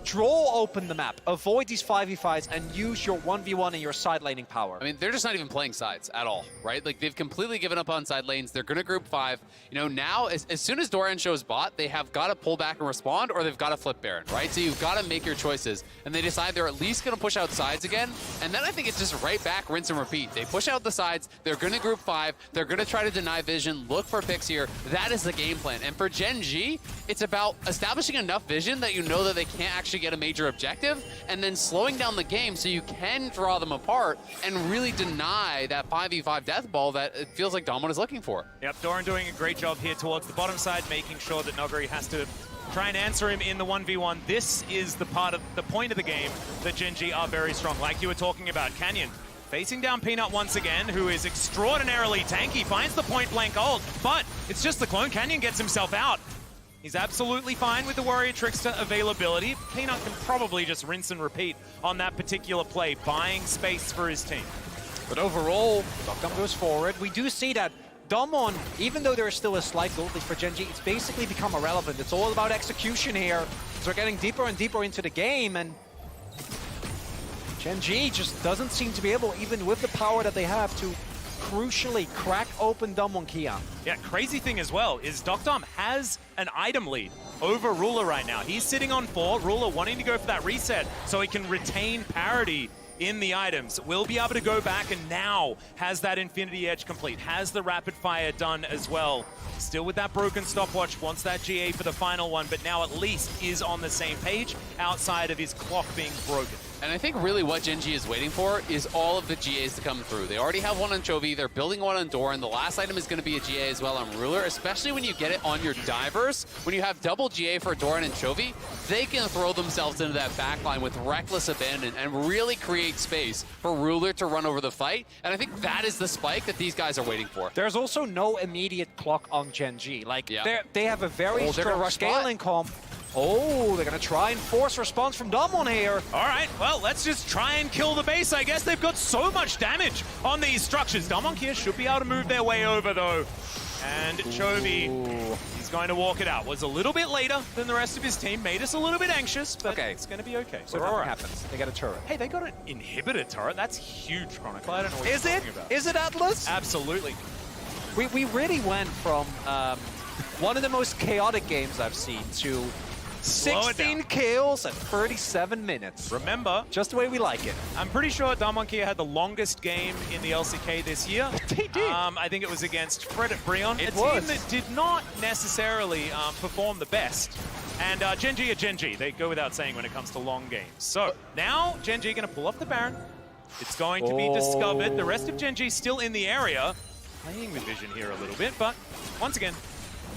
Draw open the map, avoid these 5v5s, and use your 1v1 and your side laning power. I mean, they're just not even playing sides at all, right? Like, they've completely given up on side lanes. They're going to group 5. Now, as soon as Doran shows bot, they have got to pull back and respond, or they've got to flip Baron, right? So you've got to make your choices. And they decide they're at least going to push out sides again. And then I think it's just right back, rinse and repeat. They push out the sides. They're going to group 5. They're going to try to deny vision, look for picks here. That is the game plan. And for Gen G, it's about establishing enough vision that you know that they can't actually get a major objective, and then slowing down the game so you can draw them apart and really deny that 5v5 death ball that it feels like Damwon is looking for. Yep, Doran doing a great job here towards the bottom side, making sure that Noguri has to try and answer him in the 1v1. This is the point of the game that Gen G are very strong. Like you were talking about, Canyon facing down Peanut once again, who is extraordinarily tanky, finds the point-blank ult, but it's just the clone. Canyon gets himself out. He's absolutely fine with the Warrior Trickster availability. Peanut can probably just rinse and repeat on that particular play, buying space for his team. But overall, Dokkan goes forward. We do see that Damwon, even though there is still a slight gold lead for Gen G, it's basically become irrelevant. It's all about execution here. So we're getting deeper and deeper into the game, and Gen G just doesn't seem to be able, even with the power that they have, to crucially crack open Damwon Kia. Yeah, crazy thing as well is Dokdom has an item lead over Ruler right now. He's sitting on 4, Ruler wanting to go for that reset so he can retain parity in the items. Will be able to go back and now has that Infinity Edge complete, has the rapid fire done as well. Still with that broken stopwatch, wants that GA for the final one, but now at least is on the same page outside of his clock being broken. And I think really what Gen G is waiting for is all of the GAs to come through. They already have one on Chovy, they're building one on Doran. The last item is going to be a GA as well on Ruler, especially when you get it on your divers. When you have double GA for Doran and Chovy, they can throw themselves into that backline with reckless abandon and really create space for Ruler to run over the fight. And I think that is the spike that these guys are waiting for. There's also no immediate clock on Gen G. Like, they have a very strong scaling comp. Oh, they're going to try and force response from Damwon here. All right, well, let's just try and kill the base, I guess. They've got so much damage on these structures. Damwon here should be able to move their way over, though. And Chovy, he's going to walk it out. Was a little bit later than the rest of his team. Made us a little bit anxious, but it's going to be okay. So what happens? They got a turret. Hey, they got an inhibitor turret. That's huge, Chronicle. I don't know what you're talking about. Is it Atlas? Absolutely. We really went from one of the most chaotic games I've seen to 16 kills at 37 minutes. Remember, just the way we like it. I'm pretty sure Damwon Kia had the longest game in the LCK this year. They did. I think it was against Fred at Brion, a team that did not necessarily perform the best. And Gen G are Gen G. They go without saying when it comes to long games. So now Gen G going to pull off the Baron. It's going to be discovered. The rest of Gen G still in the area. Playing with vision here a little bit, but once again,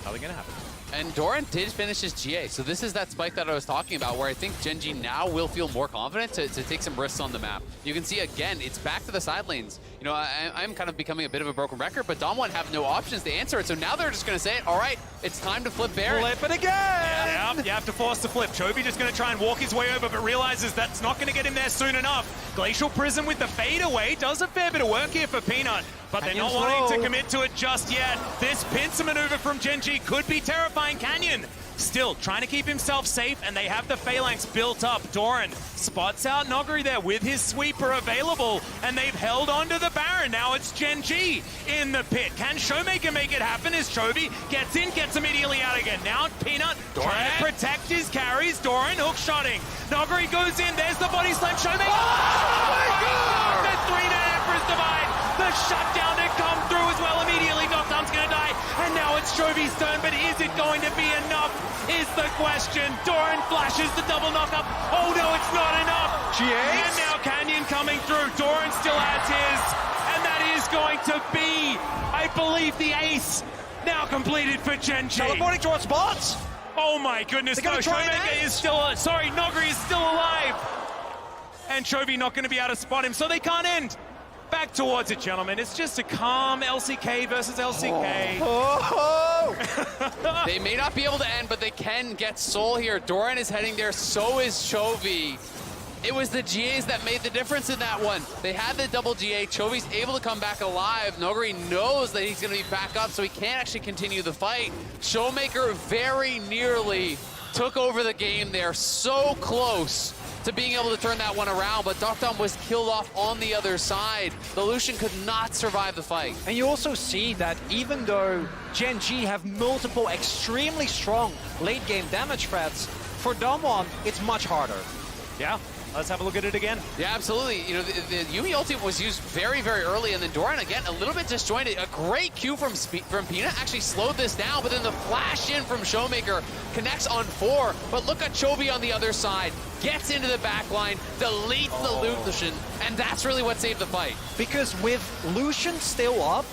nothing going to happen. And Doran did finish his GA, so this is that spike that I was talking about where I think Gen G now will feel more confident to take some risks on the map. You can see, again, it's back to the side lanes. I'm kind of becoming a bit of a broken record, but Damwon have no options to answer it, so now they're just going to say, all right, it's time to flip Baron. Flip it again! Yeah, you have to force the flip. Chovy just going to try and walk his way over, but realizes that's not going to get him there soon enough. Glacial Prism with the fade away does a fair bit of work here for Peanut. but they're not Canyon's wanting to low. commit to it just yet. This pincer maneuver from Gen G could be terrifying. Canyon still trying to keep himself safe, and they have the phalanx built up. Doran spots out Nogri there with his sweeper available, and they've held on to the Baron. Now it's Gen G in the pit. Can Showmaker make it happen as Chovy gets in, gets immediately out again. Now Peanut trying to protect his carries. Doran hook-shotting. Nogri goes in, there's the body slam. Showmaker! Oh my God! The 3-net Empress Divide. The shutdown to come through as well immediately. Noctum's gonna die, and now it's Chovy's turn, but is it going to be enough? Is the question. Doran flashes the double knock-up. Oh no, it's not enough. And now Canyon coming through. Doran still has his, and that is going to be, I believe, the ace now completed for Gen G. Teleporting towards bots. Oh my goodness, no, Showmaker is still, Nogri is still alive. And Chovy not going to be able to spot him, so they can't end. Back towards it, gentlemen. It's just a calm LCK versus LCK. They may not be able to end, but they can get Soul here. Doran is heading there, so is Chovy. It was the GAs that made the difference in that one. They had the double GA. Chovy's able to come back alive. Nogri knows that he's going to be back up, so he can't actually continue the fight. Showmaker very nearly took over the game there. So close to being able to turn that one around, but Noctum was killed off on the other side. The Lucian could not survive the fight. And you also see that even though Gen G have multiple extremely strong late game damage threats, for Damwon, it's much harder. Yeah, let's have a look at it again. Yeah, absolutely. You know, the Yuumi ultimate was used very, very early, and then Doran, again, a little bit disjointed. A great Q from Peanut actually slowed this down, but then the flash in from Showmaker connects on 4. But look at Chovy on the other side. Gets into the back line, deletes the Lucian, and that's really what saved the fight. Because with Lucian still up,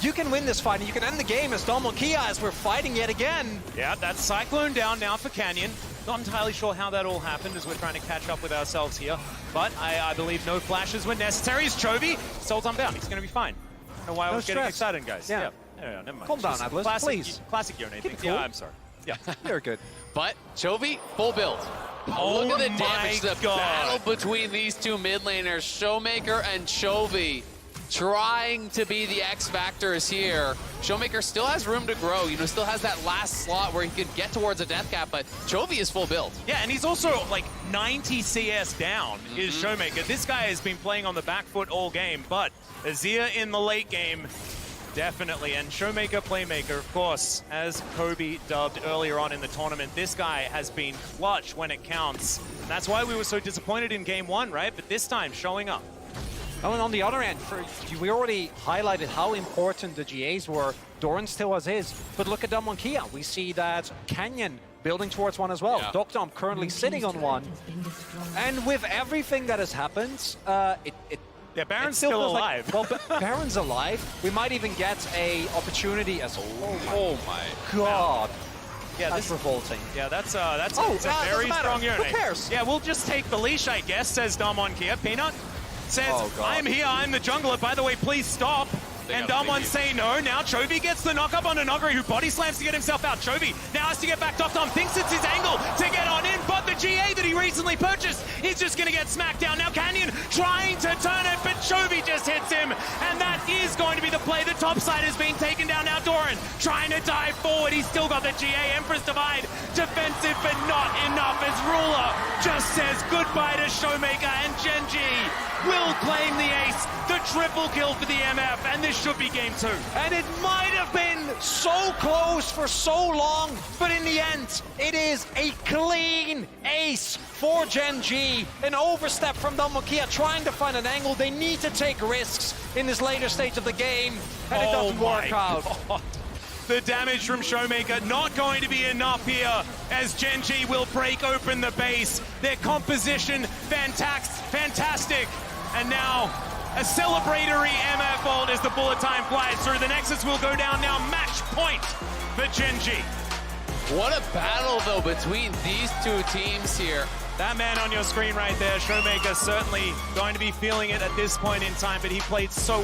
you can win this fight, and you can end the game as Damwon Kia as we're fighting yet again. Yeah, that's Cyclone down now for Canyon. Not entirely sure how that all happened as we're trying to catch up with ourselves here, but I believe no flashes were necessary. As Chovy, Soul's unbound. He's going to be fine. I don't know why I was getting excited, guys. Yeah. Never mind. Calm down, Atlas, classic, please. Classic Yone thing. cool. Yeah, I'm sorry. Yeah. You're good. But Chovy, full build. Oh Look at the damage, the God. battle between these two mid laners, Showmaker and Chovy, trying to be the X factors here. Showmaker still has room to grow, you know, still has that last slot where he could get towards a death cap, but Chovy is full build. Yeah, and he's also like 90 CS down is Showmaker. This guy has been playing on the back foot all game, but Azir in the late game, definitely. And Showmaker, playmaker, of course, as Kobe dubbed earlier on in the tournament, this guy has been clutch when it counts. And that's why we were so disappointed in game 1, right? But this time, showing up. Oh, and on the other end, we already highlighted how important the GAs were. Doran still has his, but look at Damwon Kia. We see that Canyon building towards one as well. Yeah. Doctom currently sitting on one. And with everything that has happened, Yeah, Baron's it still feels alive. Like, well, Baron's alive. We might even get a opportunity as Oh my. God. Yeah, That's revolting. Yeah, that's Oh, a very doesn't matter. strong unit. Who cares? Yeah, we'll just take the leash, I guess, says Damwon Kia. Peanut says, Oh, God. I'm here, I'm the jungler. By the way, please stop. And Damwon say no. Now Chovy gets the knock-up onto Nogri, who body slams to get himself out. Chovy now has to get back. Doctom thinks it's his angle to get on in, but the GA that he recently purchased is just going to get smacked down. Now Canyon trying to turn it, but Chovy just hits him, and that is going to be the play. The top side is being taken down. Now Doran trying to dive forward. He's still got the GA. Empress Divide defensive, but not enough as Ruler just says goodbye to Showmaker, and Gen G will claim the ace, the triple kill for the MF, and this should be game 2. And it might have been so close for so long, but in the end, it is a clean ace for Gen G. An overstep from Damwon Kia trying to find an angle. They need to take risks in this later stage of the game, and it doesn't work out. God. The damage from Showmaker not going to be enough here as Gen G will break open the base. Their composition, fantastic. And now a celebratory MF ult as the bullet time flies through. The Nexus will go down now. Match point for Gen G. What a battle, though, between these two teams here. That man on your screen right there, Showmaker, certainly going to be feeling it at this point in time, but he played so